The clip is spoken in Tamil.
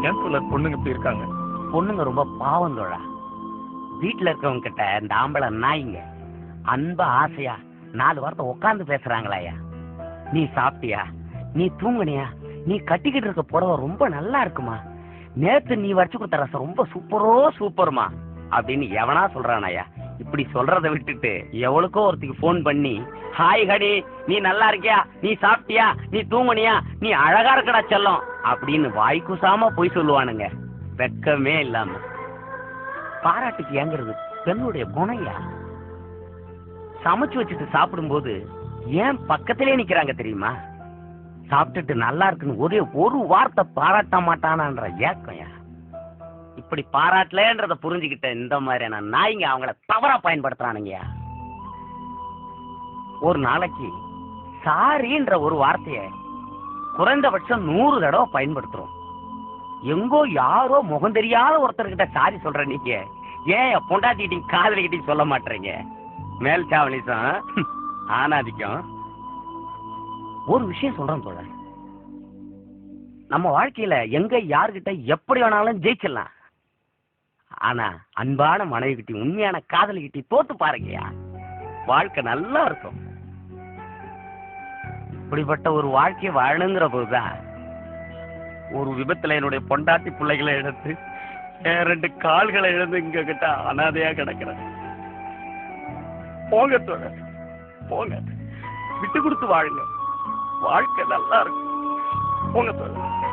ஏன் தோழர் பொண்ணுங்க இப்படி இருக்காங்க? பொண்ணுங்க ரொம்ப பாவம் தோழா. வீட்டுல இருக்கவங்க கிட்ட இந்த ஆம்பளை நாய்ங்க அன்பா ஆசையா 4 வாரத்தை உட்காந்து பேசுறாங்களாயா. நீ சாப்பிட்டியா, நீ தூங்குனியா, நீ கட்டிக்கிட்டு இருக்க புடவை ரொம்ப நல்லா இருக்குமா, நேத்து நீ வச்சு கொடுத்த ரசம் ரொம்ப சூப்பர்மா அப்படின்னு எவனா சொல்றானாயா. இப்படி சொல்றதை விட்டுட்டு எவளுக்கோ ஒருத்திக்கு போன் பண்ணி, ஹாய் ஹடி, நீ நல்லா இருக்கியா, நீ சாப்பிட்டியா, நீ தூங்குனியா, நீ அழகா இருக்கடா செல்லம் அப்படின்னு வாய்க்குசாம போய் சொல்லுவானுங்க. வெக்கமே இல்லாம. பாராட்டுக்கு ஏங்குறது பெண்ணுடைய குணையா. சமைச்சு வச்சுட்டு சாப்பிடும்போது ஏன் பக்கத்திலே நிக்கிறாங்க தெரியுமா? சாப்பிட்டுட்டு நல்லா இருக்குன்னு ஒரே ஒரு வார்த்தை பாராட்ட மாட்டானான்ற ஏக்கம்யா. இப்படி பாராட்டலன்றத புரிஞ்சுக்கிட்ட இந்த மாதிரியான நாய்ங்க அவங்கள தவறா பயன்படுத்துறானுங்கயா. ஒரு நாளைக்கு சாரின்ற ஒரு வார்த்தைய குறைந்தபட்சம் 100 தடவை பயன்படுத்துறோம். எங்கோ யாரோ முகம் தெரியாத ஒருத்தர்கிட்ட சாரி சொல்ற நீங்க ஏன் பொண்டாட்டிக்கிட்டையும் காதலிக்கிட்டையும் சொல்ல மாட்டீங்க? மேல் சாவலிசம் ஆனாதிக்கும். ஒரு விஷயம் சொல்றேன் தோழர், நம்ம வாழ்க்கையில எங்க யாருகிட்ட எப்படி வேணாலும் ஜெயிச்சிடலாம். ஆனா அன்பான மனைவி கிட்டி, உண்மையான காதலி கிட்டி தோத்து பாருங்கயா, வாழ்க்கை நல்லா இருக்கும். இப்படிப்பட்ட ஒரு வாழ்க்கையை வாழணுங்கிற போதுதான் ஒரு விபத்துல என்னுடைய பொண்டாட்டி பிள்ளைகளை எடுத்து 2 கால்களை இழந்து இங்க கிட்ட அனாதையா கிடக்கிறேன். போங்க தோழர், போங்க, விட்டு கொடுத்து வாழுங்க, வாழ்க்கை நல்லா இருக்கும். போங்க தோழர்.